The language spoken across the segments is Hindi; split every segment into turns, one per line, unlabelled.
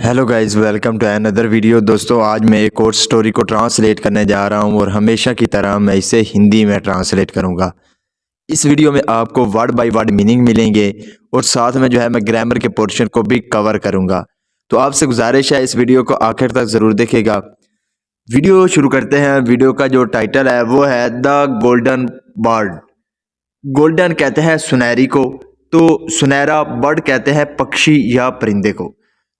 Hello guys, welcome to another video. दोस्तों, आज मैं एक और स्टोरी को ट्रांसलेट करने जा रहा हूं और हमेशा की तरह मैं इसे हिंदी में ट्रांसलेट करूंगा। इस वीडियो में आपको वर्ड बाय वर्ड मीनिंग मिलेंगे और साथ में मैं ग्रामर के पोर्शन को भी कवर करूंगा। तो आपसे गुजारिश है, इस वीडियो को आखिर तक ज़रूर देखिएगा। वीडियो शुरू करते हैं। वीडियो का जो टाइटल है वो है द गोल्डन बर्ड। गोल्डन कहते हैं सुनहरी को, तो सुनहरा बर्ड कहते हैं पक्षी या परिंदे को।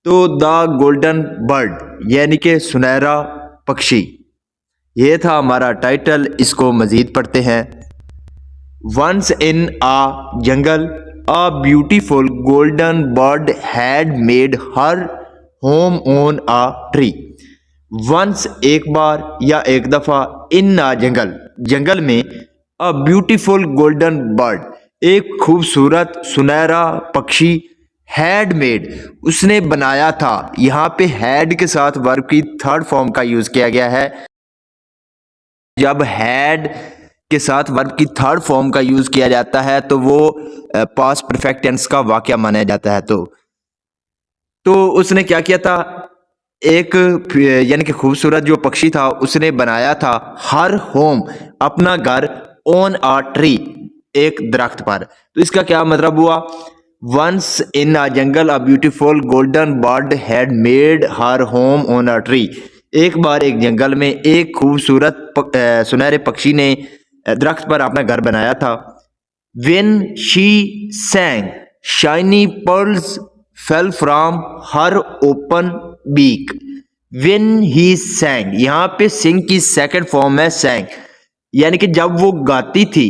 तो द गोल्डन बर्ड यानी कि सुनहरा पक्षी, ये था हमारा टाइटल। इसको मजीद पढ़ते हैं। Once in a jungle a beautiful golden bird had made her home on a tree. Once एक बार या एक दफा, इन आ जंगल जंगल में, अ ब्यूटीफुल गोल्डन बर्ड एक खूबसूरत सुनहरा पक्षी, हैड मेड उसने बनाया था। यहाँ पे हैड के साथ वर्ब की थर्ड फॉर्म का यूज किया गया है। जब हैड के साथ वर्ब की थर्ड फॉर्म का यूज किया जाता है तो वो पास्ट परफेक्ट टेंस का वाकया माना जाता है। तो उसने क्या किया था, एक यानी कि खूबसूरत जो पक्षी था उसने बनाया था हर होम अपना घर, ऑन अ ट्री एक दरख्त पर। तो इसका क्या मतलब हुआ, once in a jungle a beautiful golden bird had made her home on a tree. एक बार एक जंगल में एक खूबसूरत सुनहरे पक्षी ने दरख्त पर अपना घर बनाया था। When she sang, shiny pearls fell from her open beak. When he sang, यहाँ पे sing की सेकंड फॉर्म है sang, यानी कि जब वो गाती थी।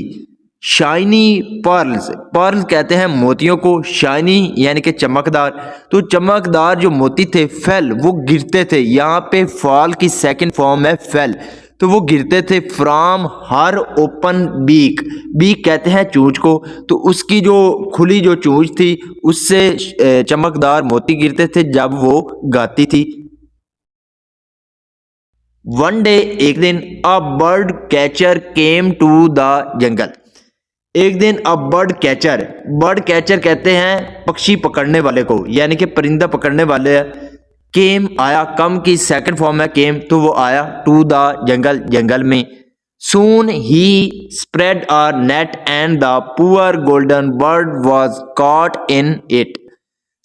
शाइनी पर्ल्स, पर्ल कहते हैं मोतियों को, शाइनी यानी कि चमकदार। तो चमकदार जो मोती थे, फेल वो गिरते थे। यहाँ पे फॉल की सेकंड फॉर्म है फेल, तो वो गिरते थे from her open beak. Beak कहते हैं चूंच को, तो उसकी जो खुली जो चूंच थी उससे चमकदार मोती गिरते थे जब वो गाती थी। वन डे एक दिन, a bird catcher came to the jungle. एक दिन a bird catcher, bird catcher कहते हैं पक्षी पकड़ने वाले को, यानी कि परिंदा पकड़ने वाले। केम आया, कम की सेकंड फॉर्म है केम, तो वो आया टू द जंगल जंगल में। सून ही spread a net and the poor golden bird was caught in it.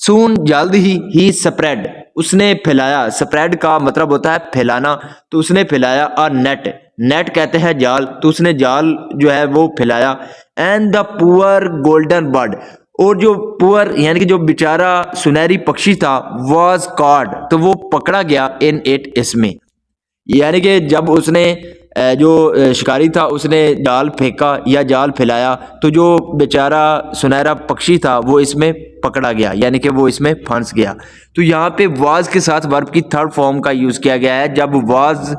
Soon जल्द ही स्प्रेड उसने फैलाया, स्प्रेड का मतलब होता है फैलाना, तो उसने फैलाया अ नेट, नेट कहते हैं जाल, तो उसने जाल जो है वो फैलाया। And the poor golden bird, और जो पुअर यानी कि जो बेचारा सुनहरी पक्षी था, वाज कॉट तो वो पकड़ा गया इन इट इसमें। यानी कि जब उसने जो शिकारी था उसने जाल फेंका या जाल फैलाया, तो जो बेचारा सुनहरा पक्षी था वो इसमें पकड़ा गया, यानी कि वो इसमें फंस गया। तो यहाँ पे वाज के साथ वर्ब की थर्ड फॉर्म का यूज किया गया है। जब वाज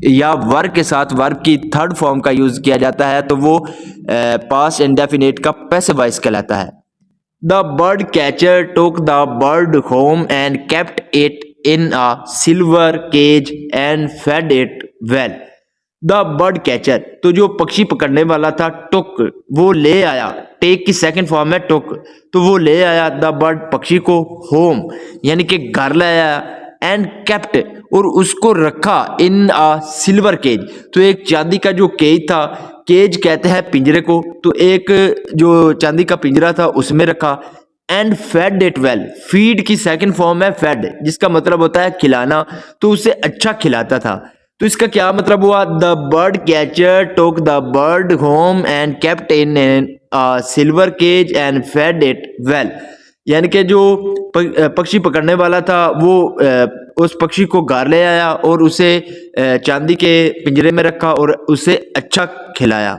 या वर के साथ वर्ब की थर्ड फॉर्म का यूज किया जाता है तो वो पास्ट इंडेफिनिट का पैसिव वॉइस कहलाता है। The bird catcher took the bird home and kept it in a silver cage and fed it well. The bird catcher, तो जो पक्षी पकड़ने वाला था, टुक वो ले आया, टेक की सेकंड फॉर्म है टुक, तो वो ले आया द बर्ड पक्षी को, होम यानी कि घर ले आया, एंड केप्ट और उसको रखा, इन अ सिल्वर केज, तो एक चांदी का जो केज था, केज कहते हैं पिंजरे को, तो एक जो चांदी का पिंजरा था उसमें रखा। And fed it well, feed की सेकंड फॉर्म है फेड, जिसका मतलब होता है खिलाना, तो उसे अच्छा खिलाता था। तो इसका क्या मतलब हुआ, the bird catcher took the bird home and kept in silver cage and fed it well. यानी कि जो पक्षी पकड़ने वाला था वो उस पक्षी को घर ले आया और उसे चांदी के पिंजरे में रखा और उसे अच्छा खिलाया।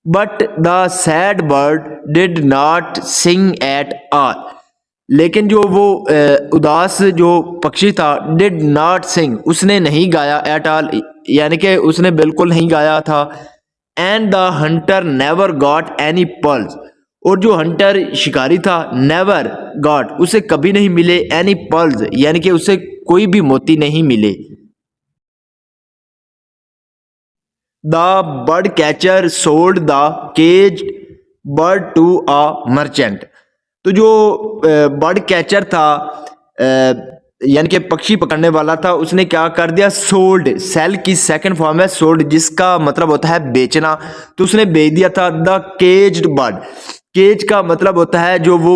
But the sad bird did not Singh at all, लेकिन जो वो उदास जो पक्षी था, डिड नॉट सिंग उसने नहीं गाया, एट ऑल यानी कि उसने बिल्कुल नहीं गाया था। And the Hunter never got any pearls, और जो हंटर शिकारी था, नेवर गॉट उसे कभी नहीं मिले, एनी पर्ल्स यानी कि उसे कोई भी मोती नहीं मिले। The bird catcher sold the cage bird to a merchant, तो जो बर्ड कैचर था यानी कि पक्षी पकड़ने वाला था, उसने क्या कर दिया, सोल्ड, सेल की सेकंड फॉर्म है सोल्ड, जिसका मतलब होता है बेचना, तो उसने बेच दिया था द केज्ड बर्ड। केज का मतलब होता है जो वो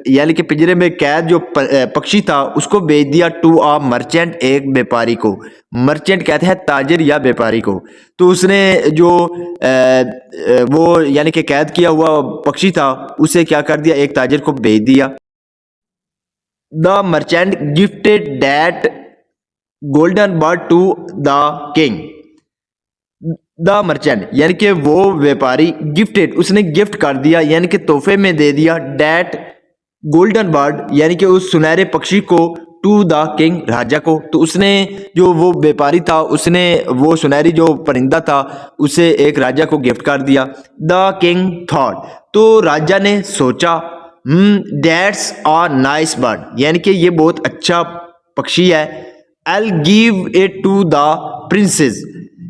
यानी कि पिंजरे में कैद जो पक्षी था उसको बेच दिया टू अ मर्चेंट, एक व्यापारी को। मर्चेंट कहते हैं ताजिर या व्यापारी को। तो उसने जो वो यानी कि कैद किया हुआ पक्षी था उसे क्या कर दिया, एक ताजिर को बेच दिया। The merchant gifted that golden bird to the king. The merchant यानी कि वो व्यापारी, गिफ्टेड उसने गिफ्ट कर दिया यानी कि तोहफे में दे दिया, डैट गोल्डन बर्ड यानी कि उस सुनहरे पक्षी को, टू द किंग राजा को। तो उसने जो वो व्यापारी था उसने वो सुनहरी जो परिंदा था उसे एक राजा को गिफ्ट कर दिया। द किंग थॉट, तो राजा ने सोचा, दैट्स अ नाइस बर्ड यानी कि ये बहुत अच्छा पक्षी है। I give it to the princess.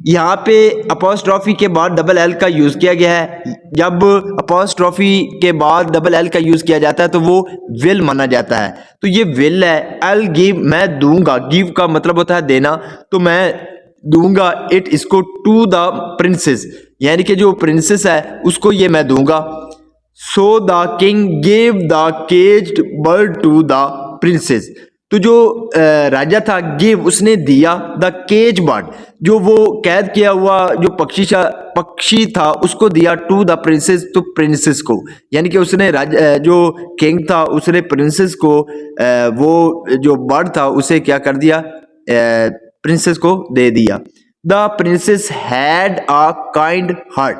यहाँ पे अपोस्ट्रॉफी के बाद डबल एल का यूज किया गया है। जब अपोस्ट्रॉफी के बाद डबल एल का यूज किया जाता है तो वो विल माना जाता है, तो ये विल है। एल गिव मैं दूंगा, गिव का मतलब होता है देना, तो मैं दूंगा इट इसको टू द प्रिंसेस यानी कि जो प्रिंसेस है उसको ये मैं दूंगा। So the king gave the caged bird to the princess. तो जो राजा था गिव उसने दिया द केज बर्ड, जो वो कैद किया हुआ जो पक्षी था उसको दिया टू द प्रिंसेस, तो प्रिंसेस को यानी कि उसने जो किंग था उसने प्रिंसेस को वो जो बर्ड था उसे क्या कर दिया, प्रिंसेस को दे दिया। The princess had a kind heart.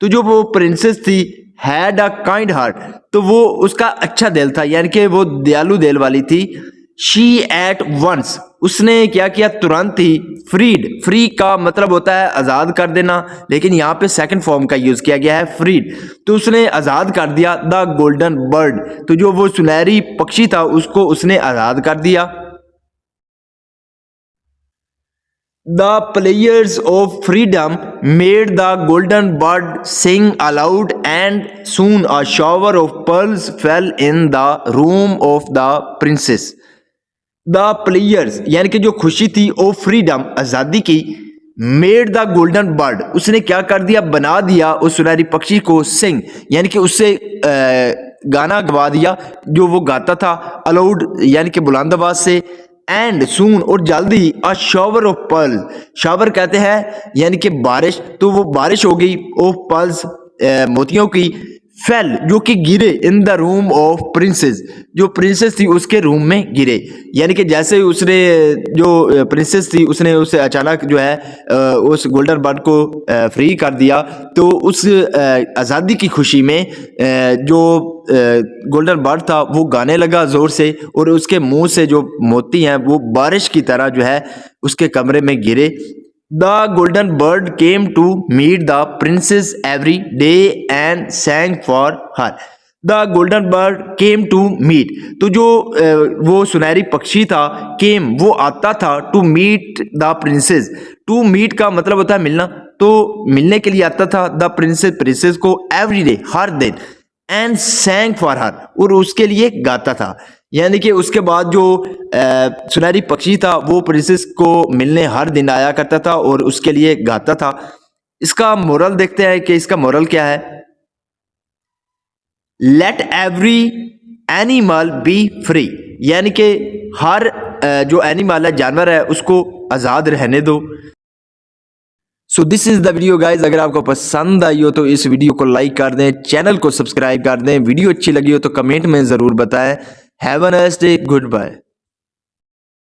तो जो वो प्रिंसेस थी हैड अ काइंड हार्ट, तो वो उसका अच्छा दिल था यानी कि वो दयालु दिल वाली थी। शी एट वंस उसने क्या किया, तुरंत ही फ्रीड, फ्री का मतलब होता है आजाद कर देना, लेकिन यहाँ पे सेकंड फॉर्म का यूज किया गया है फ्रीड, तो उसने आजाद कर दिया द गोल्डन बर्ड। तो जो वो सुनहरी पक्षी था उसको उसने आजाद कर दिया। The players of freedom made the golden bird sing aloud, and soon a shower of pearls fell in the room of the princess. The players यानी कि जो खुशी थी ऑफ फ्रीडम आज़ादी की, मेड द गोल्डन बर्ड उसने क्या कर दिया, बना दिया उस सुनहरी पक्षी को, सिंग यानी कि उससे गाना गवा दिया जो वो गाता था, अलाउड यानी कि बुलंद आवाज से, एंड सून और जल्दी, अ शॉवर ऑफ पर्ल, शॉवर कहते हैं यानी कि बारिश, तो वो बारिश हो गई ऑफ पर्ल्स मोतियों की, फेल जो कि गिरे in the room of princess, जो प्रिंसेस थी उसके रूम में गिरे, यानी कि जैसे उसने जो प्रिंसेस थी उसने उसे अचानक जो है उस गोल्डन बर्ड को फ्री कर दिया, तो उस आज़ादी की खुशी में जो गोल्डन बर्ड था वो गाने लगा जोर से, और उसके मुंह से जो मोती हैं वो बारिश की तरह जो है उसके कमरे में गिरे। The golden bird came to meet the princess every day and sang for her. The golden bird came to meet. तो जो वो सुनहरी पक्षी था, came वो आता था, to meet the princess. To meet का मतलब होता है मिलना, तो मिलने के लिए आता था the princess, princess को every day हर दिन, and sang for her और उसके लिए गाता था। यानी कि उसके बाद जो सुनहरी पक्षी था वो प्रिंसेस को मिलने हर दिन आया करता था और उसके लिए गाता था। इसका मोरल देखते हैं कि इसका मोरल क्या है। Let every animal be free, यानी कि हर जो एनिमल है, जानवर है, उसको आज़ाद रहने दो। So this is the video guys. अगर आपको पसंद आई हो तो इस वीडियो को लाइक कर दें, चैनल को सब्सक्राइब कर दें, वीडियो अच्छी लगी हो तो कमेंट में ज़रूर बताएं। Have a nice day, good bye.